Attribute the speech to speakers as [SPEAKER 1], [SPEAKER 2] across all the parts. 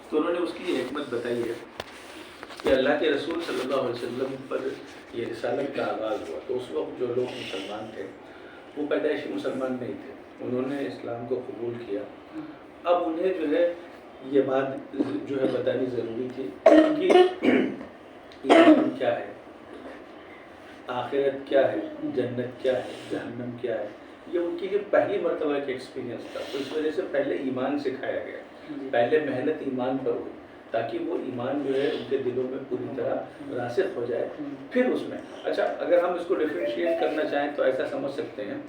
[SPEAKER 1] تو انہوں نے اس کی یہ حکمت بتائی ہے کہ اللہ کے رسول صلی اللہ علیہ وسلم پر یہ رسالت کا آغاز ہوا تو اس وقت جو لوگ مسلمان تھے وہ پیدائشی مسلمان نہیں تھے، انہوں نے اسلام کو قبول کیا. اب انہیں جو ہے یہ بات جو ہے بتانی ضروری تھی کہ ایمان کیا ہے، آخرت کیا ہے، جنت کیا ہے، جہنم کیا ہے. یہ ان کی پہلی مرتبہ کا ایکسپیرینس تھا، تو اس وجہ سے پہلے ایمان سکھایا گیا، پہلے محنت ایمان پر ہوئی تاکہ وہ ایمان جو ہے ان کے دلوں میں پوری طرح راسخ ہو جائے. پھر اس میں اچھا اگر ہم اس کو ڈیفرینشیٹ کرنا چاہیں تو ایسا سمجھ سکتے ہیں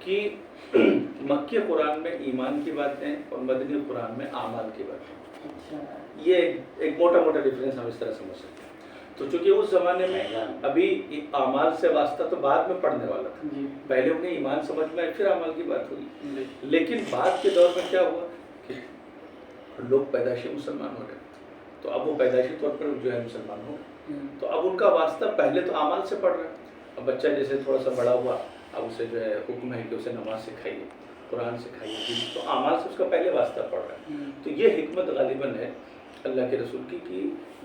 [SPEAKER 1] کہ مکی قرآن میں ایمان کی باتیں اور مدنی قرآن میں اعمال کی باتیں. یہ ایک موٹا موٹا ڈفرینس ہم اس طرح سمجھ سکتے ہیں. تو چونکہ اس زمانے میں ابھی اعمال سے واسطہ تو بعد میں پڑھنے والا تھا، پہلے انہیں ایمان سمجھ میں آئی پھر اعمال کی بات ہوئی. لیکن بعد کے دور میں کیا ہوا کہ لوگ پیدائشی مسلمان ہو گئے، تو اب وہ پیدائشی طور پر جو ہے مسلمان ہو گئے، تو اب ان کا واسطہ پہلے تو اعمال سے پڑھ رہا ہے. اب بچہ جیسے تھوڑا سا بڑا ہوا اب اسے جو ہے حکم ہے کہ اسے نماز سکھائیے، قرآن سکھائیے، تو اعمال سے اس کا پہلے واسطہ پڑھ رہا ہے. تو یہ حکمت غالباً ہے اللہ کے رسول کی کہ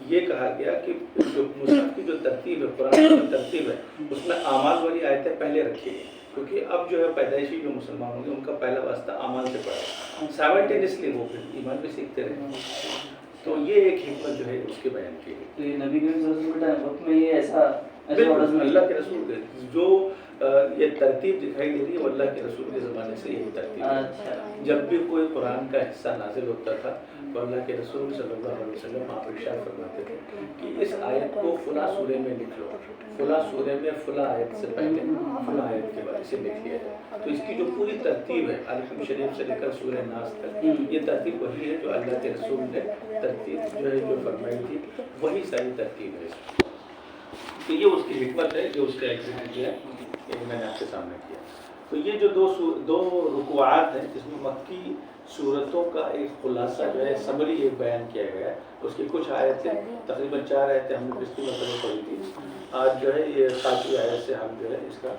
[SPEAKER 1] یہ کہا گیا کہ جو مصحف کی جو ترتیب ہے، قرآن کی جو ترتیب ہے، اس میں اعمال والی آیتیں پہلے رکھی گئی، کیونکہ اب جو ہے پیدائشی جو مسلمان ہوں گے ان کا پہلا واسطہ اعمال سے پڑھا، سائملٹینیسلی وہ پھر ایمان بھی سیکھتے رہے. تو یہ ایک حکمت جو ہے اس کے بیان کی
[SPEAKER 2] تو یہ نبی کریم صلی اللہ علیہ وسلم میں یہ ایسا
[SPEAKER 1] اللہ کے رسول کے جو یہ ترتیب دکھائی دے رہی ہے وہ اللہ کے رسول کے زمانے سے یہی ترتیب ہے. جب بھی کوئی قرآن کا حصہ نازل ہوتا تھا تو اللہ کے رسول صلی اللہ علیہ وسلم آپ ارشاد فرماتے تھے کہ اس آیت کو فلاں سورے میں لکھ لو، فلاں سورے میں فلاں آیت سے پہلے فلاں آیت کے بارے سے لکھ لیا جائے. تو اس کی جو پوری ترتیب ہے الحمد شریف سے لے کر سورہ ناس تک، یہ ترتیب وہی ہے جو اللہ کے رسول نے ترتیب جو ہے جو فرمائی تھی، وہی ساری ترتیب ہے. تو یہ اس کی حکمت ہے جو اس کا ایگزیکٹ کیا میں نے آپ کے سامنے کیا. تو یہ جو دو رکوعات ہیں جس میں مکی صورتوں کا ایک خلاصہ جو ہے سمری ایک بیان کیا گیا ہے. اس کی کچھ آیتیں تقریباً 4 آیتیں ہم نے پچھلی مرتبہ پڑھی تھی. آج جو ہے یہ 7ویں آیت سے ہم جو ہے اس کا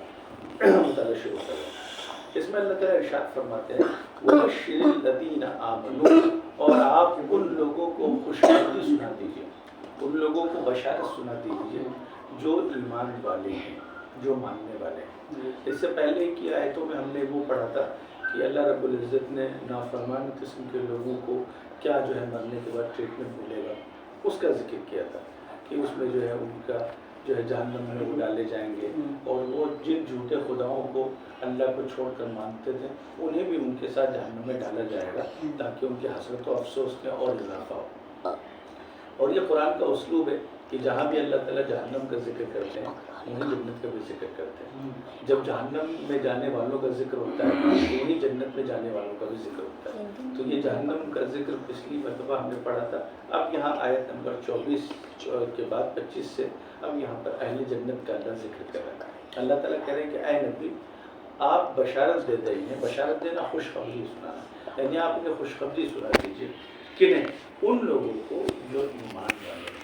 [SPEAKER 1] مطالعہ شروع کر رہے ہیں. اس میں اللہ تعالیٰ ارشاد فرماتے ہیں وَبَشِّرِ الَّذِينَ آمَنُوا، اور آپ ان لوگوں کو خوشخبری سنا دیجیے، ان لوگوں کو بشارت سنا دیجیے جو ایمان والے ہیں، جو ماننے والے ہیں. اس سے پہلے کی آیتوں میں ہم نے وہ پڑھا تھا کہ اللہ رب العزت نے نافرمان قسم کے لوگوں کو کیا جو ہے مرنے کے بعد ٹریٹمنٹ ملے گا اس کا ذکر کیا تھا کہ اس میں جو ہے ان کا جو ہے جہنم میں وہ ڈالے جائیں گے، اور وہ جن جھوٹے خداؤں کو اللہ کو چھوڑ کر مانتے تھے انہیں بھی ان کے ساتھ جہنم میں ڈالا جائے گا تاکہ ان کی حسرت و افسوس میں اور اضافہ ہو. اور یہ قرآن کا اسلوب ہے کہ جہاں بھی اللہ تعالیٰ جہنم کا ذکر کرتے ہیں وہیں جنت کا بھی ذکر کرتے ہیں. جب جہنم میں جانے والوں کا ذکر ہوتا ہے تو وہیں جنت میں جانے والوں کا بھی ذکر ہوتا ہے. تو یہ جہنم کا ذکر پچھلی مرتبہ ہم نے پڑھا تھا. اب یہاں آیت نمبر 24 کے بعد 25 سے اب یہاں پر اہل جنت کا اللہ ذکر کر رہا ہے. اللہ تعالیٰ کہہ رہے ہیں کہ اے نبی آپ بشارت دے رہے ہیں. بشارت دینا خوشخبری سنانا، یعنی آپ انہیں خوشخبری سنا دیجیے. کنہیں؟ ان لوگوں کو جو ایمان والے